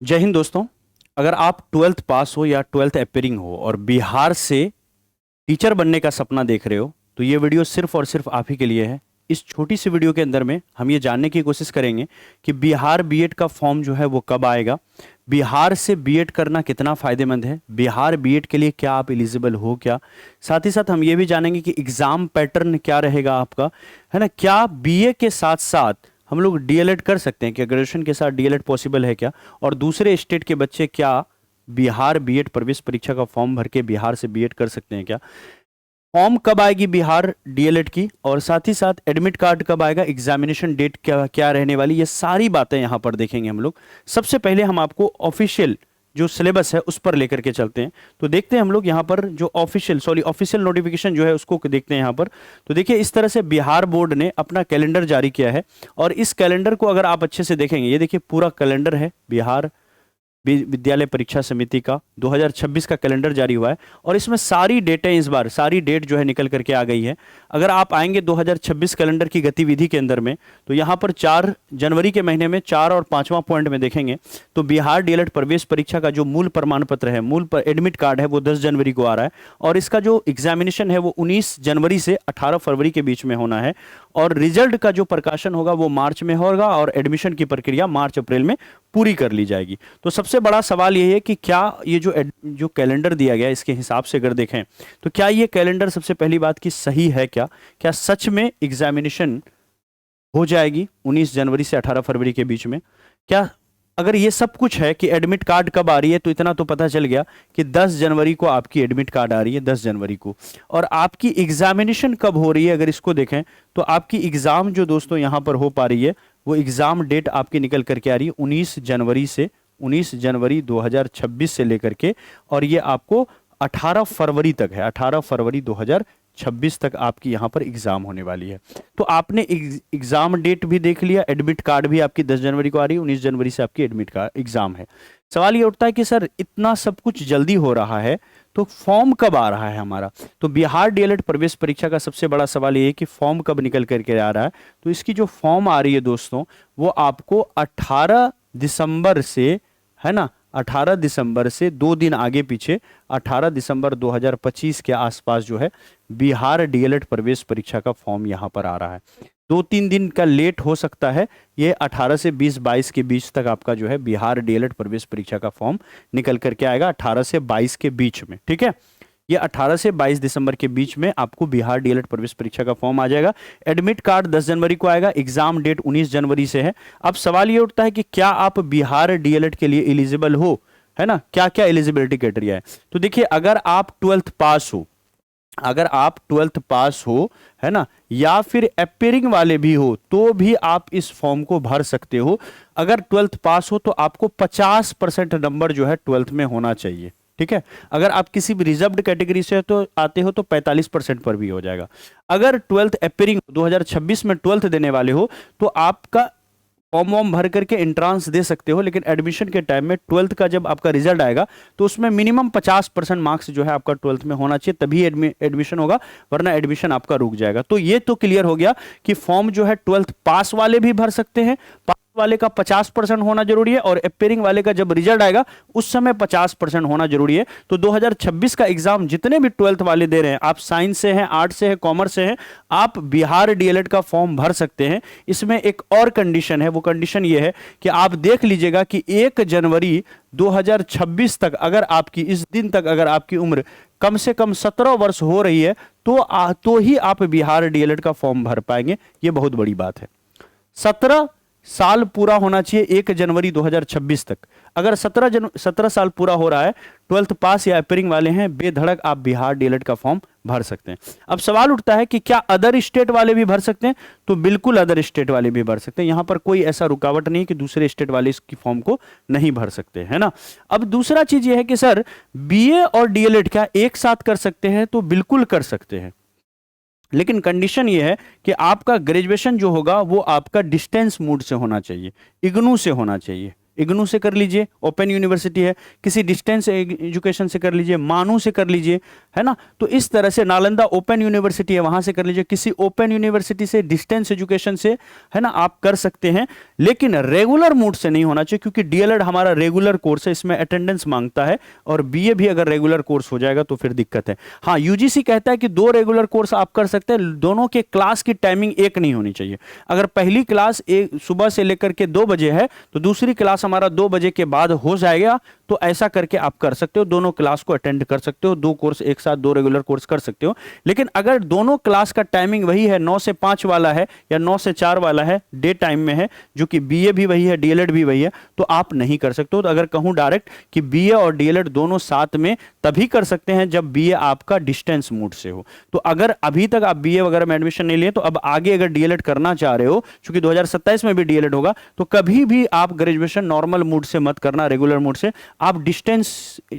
जय हिंद दोस्तों। अगर आप ट्वेल्थ पास हो या ट्वेल्थ अपेयरिंग हो और बिहार से टीचर बनने का सपना देख रहे हो तो ये वीडियो सिर्फ और सिर्फ आप ही के लिए है। इस छोटी सी वीडियो के अंदर में हम ये जानने की कोशिश करेंगे कि बिहार बीएड का फॉर्म जो है वो कब आएगा, बिहार से बीएड करना कितना फ़ायदेमंद है, बिहार बीएड के लिए क्या आप एलिजिबल हो क्या। साथ ही साथ हम ये भी जानेंगे कि एग्ज़ाम पैटर्न क्या रहेगा आपका, है ना। क्या बीए के साथ साथ हम लोग डीएलएड कर सकते हैं, क्या ग्रेजुएशन के साथ डीएलएड पॉसिबल है क्या, और दूसरे स्टेट के बच्चे क्या बिहार बीएड प्रवेश परीक्षा का फॉर्म भर के बिहार से बीएड कर सकते हैं क्या। फॉर्म कब आएगी बिहार डीएलएड की, और साथ ही साथ एडमिट कार्ड कब आएगा, एग्जामिनेशन डेट क्या क्या रहने वाली, ये सारी बातें यहाँ पर देखेंगे हम लोग। सबसे पहले हम आपको ऑफिशियल जो सिलेबस है उस पर लेकर के चलते हैं। तो देखते हैं हम लोग यहाँ पर जो ऑफिशियल नोटिफिकेशन जो है उसको देखते हैं यहाँ पर। तो देखिए इस तरह से बिहार बोर्ड ने अपना कैलेंडर जारी किया है, और इस कैलेंडर को अगर आप अच्छे से देखेंगे, ये देखिए पूरा कैलेंडर है बिहार विद्यालय परीक्षा समिति का 2026 का कैलेंडर जारी हुआ है, और इसमें सारी डेटें, इस बार सारी डेट जो है निकल करके आ गई है। अगर आप आएंगे 2026 कैलेंडर की गतिविधि के अंदर में, तो यहाँ पर 4 जनवरी के महीने में 4 और 5वां पॉइंट में देखेंगे तो बिहार डीएलएड प्रवेश परीक्षा का जो मूल प्रमाण पत्र है, एडमिट कार्ड है, वो 10 जनवरी को आ रहा है, और इसका जो एग्जामिनेशन है वो 19 जनवरी से 18 फरवरी के बीच में होना है, और रिजल्ट का जो प्रकाशन होगा वो मार्च में होगा, और एडमिशन की प्रक्रिया मार्च अप्रैल में पूरी कर ली जाएगी। तो सबसे बड़ा सवाल ये है कि क्या ये जो कैलेंडर दिया गया है इसके हिसाब से अगर देखें तो क्या ये कैलेंडर, सबसे पहली बात कि सही है क्या, क्या सच में एग्जामिनेशन हो जाएगी 19 जनवरी से 18 फरवरी के बीच में। क्या अगर ये सब कुछ है कि एडमिट कार्ड कब आ रही है, तो इतना तो पता चल गया कि 10 जनवरी को आपकी एडमिट कार्ड आ रही है, 10 जनवरी को। और आपकी एग्जामिनेशन कब हो रही है अगर इसको देखें तो आपकी एग्जाम जो दोस्तों यहाँ पर हो पा रही है वो एग्जाम डेट आपकी निकल करके आ रही है 19 जनवरी से, 19 जनवरी 2026 से लेकर के, और ये आपको 18 फरवरी तक है, 18 फरवरी 2026 तक आपकी यहाँ पर एग्जाम होने वाली है। तो आपने एग्जाम डेट भी देख लिया, एडमिट कार्ड भी आपकी 10 जनवरी को आ रही है, 19 जनवरी से आपकी एडमिट कार्ड एग्जाम है। सवाल ये उठता है कि सर इतना सब कुछ जल्दी हो रहा है तो फॉर्म कब आ रहा है हमारा। तो बिहार डीएलएड प्रवेश परीक्षा का सबसे बड़ा सवाल ये है कि फॉर्म कब निकल करके आ रहा है। तो इसकी जो फॉर्म आ रही है दोस्तों वो आपको 18 दिसंबर से, है ना, 18 दिसंबर से 2 दिन आगे पीछे 18 दिसंबर 2025 के आसपास जो है बिहार डीएलएड प्रवेश परीक्षा का फॉर्म यहाँ पर आ रहा है। 2-3 दिन का लेट हो सकता है, ये 18 से 20-22 के बीच तक आपका जो है बिहार डीएलएड प्रवेश परीक्षा का फॉर्म निकल करके आएगा, 18 से 22 के बीच में, ठीक है। ये 18 से 22 दिसंबर के बीच में आपको बिहार डीएलएड प्रवेश परीक्षा का फॉर्म आ जाएगा। एडमिट कार्ड 10 जनवरी को आएगा, एग्जाम डेट 19 जनवरी से है। अब सवाल ये उठता है कि क्या आप बिहार डीएलएड के लिए एलिजिबल हो, है ना, क्या क्या एलिजिबिलिटी क्राइटेरिया है। तो देखिए अगर आप ट्वेल्थ पास हो, अगर आप ट्वेल्थ पास हो, है ना, या फिर अपेयरिंग वाले भी हो तो भी आप इस फॉर्म को भर सकते हो। अगर ट्वेल्थ पास हो तो आपको 50% नंबर जो है ट्वेल्थ में होना चाहिए, ठीक है। अगर आप किसी भी रिजर्व्ड कैटेगरी से तो आते हो तो 45% पर भी हो जाएगा। अगर ट्वेल्थ अपेयरिंग 2026 में ट्वेल्थ देने वाले हो तो आपका फॉर्म वॉर्म भर करके एंट्रांस दे सकते हो, लेकिन एडमिशन के टाइम में ट्वेल्थ का जब आपका रिजल्ट आएगा तो उसमें मिनिमम 50% मार्क्स जो है आपका ट्वेल्थ में होना चाहिए, तभी एडमिशन होगा, वरना एडमिशन आपका रुक जाएगा। तो ये तो क्लियर हो गया कि फॉर्म जो है ट्वेल्थ पास वाले भी भर सकते हैं, पास वाले का 50% होना जरूरी है, और अपेयरिंग वाले का जब रिजल्ट आएगा उस समय 50% होना जरूरी है। तो 2026 का एग्जाम जितने भी ट्वेल्थ वाले दे रहे हैं, आप साइंस से हैं, आर्ट्स से हैं, कॉमर्स से हैं, आप बिहार डीएलएड का फॉर्म भर सकते हैं। इसमें एक और कंडीशन है, वो कंडीशन ये है कि आप देख लीजिएगा कि 1 जनवरी 2026 तक अगर आपकी, इस दिन तक अगर आपकी उम्र कम से कम 17 वर्ष हो रही है तो ही आप बिहार डीएलएड का फॉर्म भर पाएंगे। ये बहुत बड़ी बात है। 17 साल पूरा होना चाहिए 1 जनवरी 2026 तक। अगर 17 साल पूरा हो रहा है, ट्वेल्थ पास या अपेयरिंग वाले हैं, बेधड़क आप बिहार डीएलएड का फॉर्म भर सकते हैं। अब सवाल उठता है कि क्या अदर स्टेट वाले भी भर सकते हैं। तो बिल्कुल अदर स्टेट वाले भी भर सकते हैं, यहां पर कोई ऐसा रुकावट नहीं कि दूसरे स्टेट वाले इसकी फॉर्म को नहीं भर सकते, है ना। अब दूसरा चीज यह है कि सर बीए और डीएलएड क्या एक साथ कर सकते हैं, तो बिल्कुल कर सकते हैं, लेकिन कंडीशन ये है कि आपका ग्रेजुएशन जो होगा वो आपका डिस्टेंस मोड से होना चाहिए, इग्नू से होना चाहिए, इग्नू से कर लीजिए, ओपन यूनिवर्सिटी है, किसी डिस्टेंस एजुकेशन से कर लीजिए, मानू से कर लीजिए, है ना। तो इस तरह से नालंदा ओपन यूनिवर्सिटी है, वहां से कर लीजिए, किसी ओपन यूनिवर्सिटी से, डिस्टेंस एजुकेशन से, है ना, आप कर सकते हैं। लेकिन रेगुलर मूड से नहीं होना चाहिए, क्योंकि डीएलएड हमारा रेगुलर कोर्स है, इसमें अटेंडेंस मांगता है, और बीए भी अगर रेगुलर कोर्स हो जाएगा तो फिर दिक्कत है। हाँ, यूजीसी कहता है कि 2 रेगुलर कोर्स आप कर सकते हैं, दोनों के क्लास की टाइमिंग एक नहीं होनी चाहिए। अगर पहली क्लास सुबह से लेकर के 2 बजे है तो दूसरी क्लास हमारा 2 बजे के बाद हो जाएगा, तो ऐसा करके आप कर सकते हो, दोनों क्लास को अटेंड कर सकते हो, 2 कोर्स एक साथ, 2 रेगुलर कोर्स कर सकते हो। लेकिन अगर दोनों क्लास का टाइमिंग वही है, 9 से 5 वाला है या 9 से 4 वाला है, डे टाइम में है, जो कि बीए भी वही है, डीएलएड भी वही है, तो आप नहीं कर सकते हो। तो अगर कहूं डायरेक्ट कि बीए और डीएलएड दोनों साथ में तभी कर सकते हैं जब बीए आपका डिस्टेंस मोड से हो। तो अगर अभी तक आप बीए वगैरह में एडमिशन नहीं लिए, तो अब आगे अगर डीएलएड करना चाह रहे हो, क्योंकि 2027 में भी डीएलएड होगा, तो कभी भी आप ग्रेजुएशन नॉर्मल मूड से मत करना, रेगुलर मूड से। आप डिस्टेंस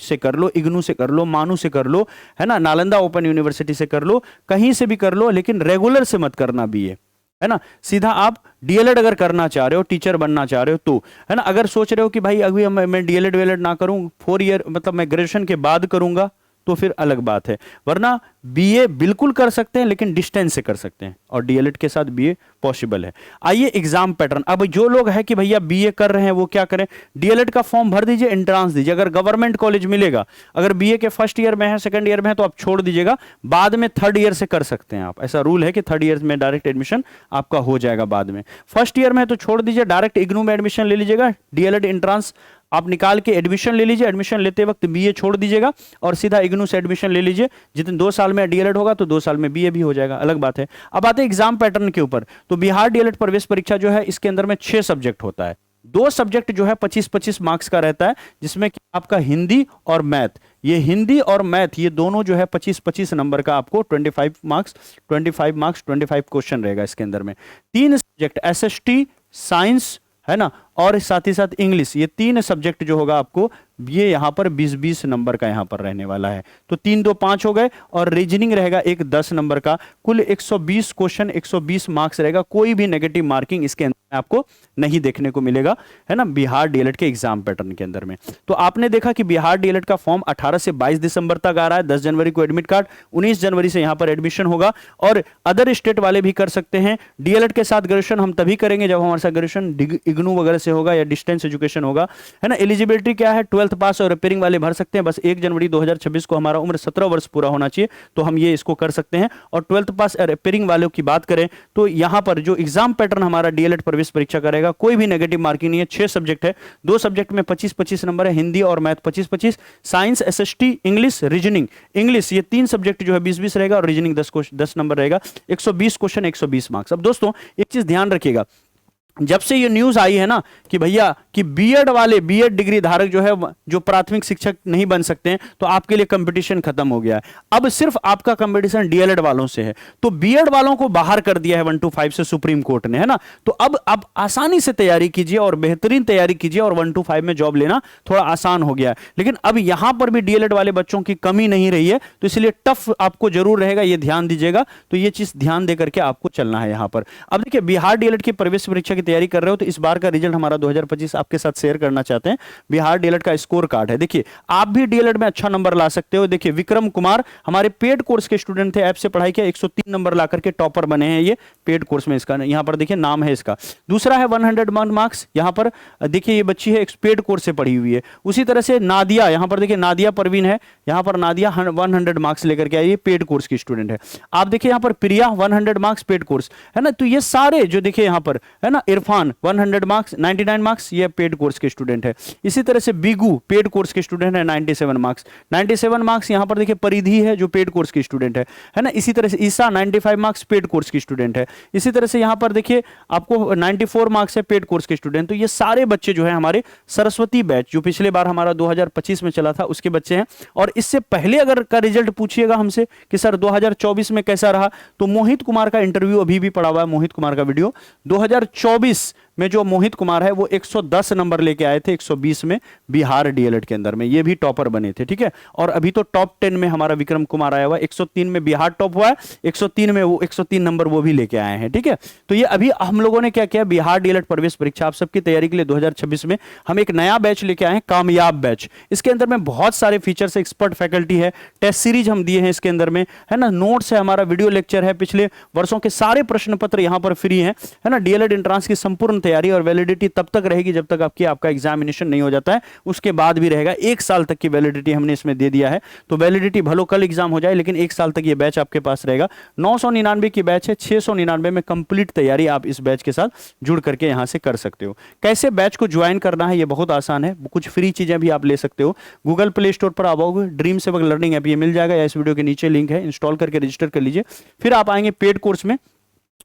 से कर लो, इग्नू से कर लो, मानू से कर लो, है ना, नालंदा ओपन यूनिवर्सिटी से कर लो, कहीं से भी कर लो, लेकिन रेगुलर से मत करना बीए, है ना। सीधा आप डीएलएड अगर करना चाह रहे हो, टीचर बनना चाह रहे हो तो, है ना। अगर सोच रहे हो कि भाई अभी मैं डीएलएड वेलएड ना करूं, 4 ईयर मतलब मैं ग्रेजुएशन के बाद करूंगा, तो फिर अलग बात है। वरना बीए बिल्कुल कर सकते हैं, लेकिन डिस्टेंस से कर सकते हैं, और डीएलएड के साथ बीए पॉसिबल है। आइए एग्जाम पैटर्न। अब जो लोग हैं कि भैया बीए कर रहे हैं वो क्या करें, डीएलएड का फॉर्म भर दीजिए, एंट्रांस दीजिए। अगर गवर्नमेंट कॉलेज मिलेगा, अगर बीए के फर्स्ट ईयर में है, सेकंड ईयर में है, तो आप छोड़ दीजिएगा, बाद में थर्ड ईयर से कर सकते हैं आप। ऐसा रूल है कि थर्ड ईयर में डायरेक्ट एडमिशन आपका हो जाएगा बाद में। फर्स्ट ईयर में है तो छोड़ दीजिए, डायरेक्ट इग्नू में एडमिशन ले लीजिएगा, डीएलएड एंट्रांस आप निकाल के एडमिशन ले लीजिए, एडमिशन लेते वक्त बीए छोड़ दीजिएगा और सीधा इग्नू से एडमिशन ले लीजिए। जितने 2 साल में डीएलएड होगा तो 2 साल में बीए भी हो जाएगा, अलग बात है। अब आते हैं एग्जाम पैटर्न के ऊपर। तो बिहार डीएलएड प्रवेश परीक्षा जो है, इसके अंदर में 6 सब्जेक्ट होता है। 2 सब्जेक्ट जो है 25-25 मार्क्स का रहता है, जिसमें कि आपका हिंदी और मैथ, ये हिंदी और मैथ ये दोनों जो है 25-25 नंबर का आपको 25 मार्क्स 25 क्वेश्चन रहेगा इसके अंदर में। 3 सब्जेक्ट एसएसटी, साइंस, है ना, और साथ ही साथ इंग्लिश, ये 3 सब्जेक्ट जो होगा आपको, ये यहां पर 20-20 नंबर का यहां पर रहने वाला है। तो 3 2 5 हो गए, और रीजनिंग रहेगा एक 10 नंबर का। कुल 120 क्वेश्चन, 120 मार्क्स रहेगा। कोई भी नेगेटिव मार्किंग इसके अंदर आपको नहीं देखने को मिलेगा, है ना, बिहार डीएलएड के एग्जाम पैटर्न के अंदर में। तो आपने देखा कि बिहार डीएलएड का फॉर्म 18 से 22 दिसंबर तक आ रहा है। 10 जनवरी को एडमिट कार्ड, 19 जनवरी से यहां पर एडमिशन होगा, और अदर स्टेट वाले भी कर सकते हैं। डीएलएड के साथ ग्रेजुएशन हम तभी करेंगे जब हमारे साथ ग्रेजुएशन इग्नू वगैरह से होगा या डिस्टेंस एजुकेशन होगा, है ना। एलिजिबिलिटी क्या है, 12th पास और रिपेयरिंग वाले भर सकते हैं। बस 1 जनवरी 2026 को हमारा उम्र 17 वर्ष पूरा होना चाहिए, तो हम ये इसको कर सकते हैं। और 12th पास और रिपेयरिंग वालों की बात करें तो यहां पर जो एग्जाम पैटर्न हमारा डीएलएड प्रवेश परीक्षा करेगा, कोई भी नेगेटिव मार्किंग नहीं है। 6 सब्जेक्ट है, 2 सब्जेक्ट में 25-25 नंबर है, हिंदी और math 25-25, science, SST, English, reasoning. English ये 3 सब्जेक्ट जो है 20-20 रहेगा, और रीजनिंग 10 नंबर रहेगा। 120 क्वेश्चन, 120 मार्क्स। अब दोस्तों एक चीज ध्यान रखिएगा, जब से ये न्यूज आई है ना कि भैया कि बीएड वाले, बीएड डिग्री धारक जो है, जो प्राथमिक शिक्षक नहीं बन सकते हैं, तो आपके लिए कंपटीशन खत्म हो गया है। अब सिर्फ आपका कंपटीशन डीएलएड वालों से है। तो बीएड वालों को बाहर कर दिया है 125 से सुप्रीम कोर्ट ने, है ना। तो अब आप आसानी से तैयारी कीजिए और बेहतरीन तैयारी कीजिए, और 125 में जॉब लेना थोड़ा आसान हो गया है। लेकिन अब यहां पर भी डीएलएड वाले बच्चों की कमी नहीं रही है, तो इसलिए टफ आपको जरूर रहेगा, ये ध्यान दीजिएगा। तो ये चीज ध्यान देकर के आपको चलना है यहां पर। अब देखिए, बिहार डीएलएड की प्रवेश परीक्षा की तैयारी कर रहे हो, तो इस बार का रिजल्ट हमारा 2025 आपके साथ शेयर करना चाहते हैं। बिहार डीएलएड का स्कोर कार्ड है, देखिए आप भी डीएलएड में अच्छा नंबर ला सकते हो। देखिए विक्रम कुमार हमारे पेड कोर्स के स्टूडेंट थे, ऐप से पढ़ाई किया, 103 नंबर ला करके टॉपर बने हैं ये पेड कोर्स में। इसका यहां पर देखिए नाम है इसका। दूसरा है 101 मार्क्स, यहां पर देखिए ये बच्ची है, पेड कोर्स से पढ़ी हुई है। उसी तरह से नादिया, यहां पर देखिए नादिया परवीन है, यहां पर नादिया 100 मार्क्स लेकर के आई, ये पेड कोर्स की स्टूडेंट है। आप देखिए यहां पर प्रिया 100 मार्क्स पेड कोर्स, है ना। तो ये सारे जो देखिए यहां पर, है ना, इरफान 100 मार्क्स, 99 मार्क्स, ये पेड कोर्स के स्टूडेंट है। इसी तरह से बीगू पेड कोर्स के स्टूडेंट है, 97 मार्क्स। 97 मार्क्स यहां पर देखिए परिधि है जो पेड कोर्स की स्टूडेंट है ना। इसी तरह से ईसा 95 मार्क्स पेड कोर्स की स्टूडेंट है। इसी तरह से यहां पर देखिए आपको 94 मार्क्स है पेड कोर्स के स्टूडेंट। तो ये सारे बच्चे जो है हमारे सरस्वती बैच, जो पिछले बार हमारा 2025 में चला था, उसके बच्चे हैं। और इससे पहले अगर का रिजल्ट पूछिएगा हमसे कि सर 2024 में कैसा रहा, तो मोहित कुमार का इंटरव्यू अभी भी पड़ा हुआ है, मोहित कुमार का वीडियो 2024 में जो मोहित कुमार है वो 110 नंबर लेके आए थे 120 में बिहार डीएलएड के अंदर में, ये भी टॉपर बने थे, ठीक है। और अभी तो टॉप 10 में हमारा विक्रम कुमार आया हुआ है, 103 में बिहार टॉप हुआ है, 103 में वो 103 नंबर वो भी लेके आए हैं, ठीक है। तो ये अभी हम लोगों ने क्या किया, बिहार डीएलएड प्रवेश परीक्षा आप सबकी तैयारी के लिए 2026 में हम एक नया बैच लेके आए हैं, कामयाब बैच। इसके अंदर में बहुत सारे फीचर्स, एक्सपर्ट फैकल्टी है, टेस्ट सीरीज हम दिए हैं इसके अंदर में, है ना, नोट्स है, हमारा वीडियो लेक्चर है, पिछले वर्षों के सारे प्रश्न पत्र यहां पर फ्री हैं, है ना। डीएलएड एंट्रेंस की संपूर्ण तैयारी और वैलिडिटी तब तक रहेगी जब तक आपका एग्जामिनेशन नहीं हो जाता है, उसके बाद भी रहेगा। 1 साल तक की वैलिडिटी हमने इसमें दे दिया है, तो वैलिडिटी भलो कल एग्जाम हो जाए लेकिन 1 साल तक ये बैच आपके पास रहेगा। 999 की बैच है, 699 में कंप्लीट तैयारी आप इस बैच के साथ जुड़ करके यहां से कर सकते हो। कैसे बैच को ज्वाइन करना है ये बहुत आसान है, कुछ फ्री चीजें भी आप ले सकते हो। गूगल प्ले स्टोर पर आप आओगे, ड्रीम सेवक लर्निंग ऐप ये मिल जाएगा, या इस वीडियो के नीचे लिंक है, इंस्टॉल करके रजिस्टर कर लीजिए। फिर आप आएंगे पेड कोर्स में,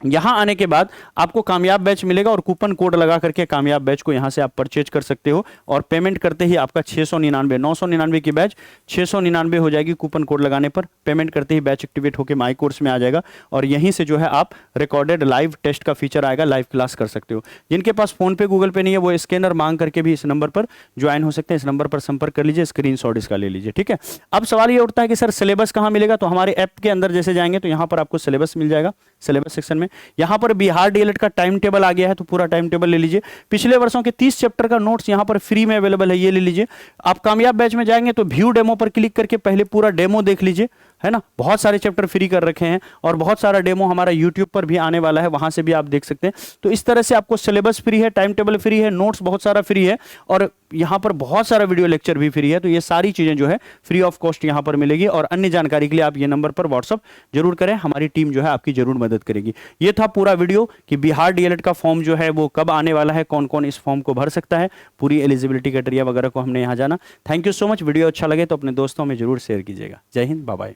यहां आने के बाद आपको कामयाब बैच मिलेगा और कूपन कोड लगा करके कामयाब बैच को यहां से आप परचेज कर सकते हो। और पेमेंट करते ही आपका 699 999 की बैच 699 हो जाएगी कूपन कोड लगाने पर। पेमेंट करते ही बैच एक्टिवेट होकर माई कोर्स में आ जाएगा और यहीं से जो है आप रिकॉर्डेड लाइव टेस्ट का फीचर आएगा, लाइव क्लास कर सकते हो। जिनके पास फोन पे गूगल पे नहीं है वो स्कैनर मांग करके भी इस नंबर पर ज्वाइन हो सकते हैं। इस नंबर पर संपर्क कर लीजिए, स्क्रीनशॉट इसका ले लीजिए, ठीक है। अब सवाल ये उठता है कि सर सिलेबस कहां मिलेगा, तो हमारे ऐप के अंदर जैसे जाएंगे तो यहां पर आपको सिलेबस मिल जाएगा, सिलेबस सेक्शन में। यहां पर बिहार डीएलएड का टाइम टेबल आ गया है, तो पूरा टाइम टेबल ले लीजिए। पिछले वर्षों के 30 चैप्टर का नोट्स यहां पर फ्री में अवेलेबल है, ये ले लीजिए। आप कामयाब बैच में जाएंगे तो व्यू डेमो पर क्लिक करके पहले पूरा डेमो देख लीजिए, है ना। बहुत सारे चैप्टर फ्री कर रखे हैं और बहुत सारा डेमो हमारा यूट्यूब पर भी आने वाला है, वहां से भी आप देख सकते हैं। तो इस तरह से आपको सिलेबस फ्री है, टाइम टेबल फ्री है, नोट्स बहुत सारा फ्री है और यहां पर बहुत सारा वीडियो लेक्चर भी फ्री है। तो ये सारी चीजें जो है फ्री ऑफ कॉस्ट यहां पर मिलेगी। और अन्य जानकारी के लिए आप ये नंबर पर व्हाट्सअप जरूर करें, हमारी टीम जो है आपकी जरूर मदद करेगी। ये था पूरा वीडियो कि बिहार डीएलएड का फॉर्म जो है वो कब आने वाला है, कौन कौन इस फॉर्म को भर सकता है, पूरी एलिजिबिलिटी क्राइटेरिया वगैरह को हमने यहां जाना। Thank you so much. Video अच्छा लगे तो अपने दोस्तों में जरूर शेयर कीजिएगा। जय हिंद, बाय बाय।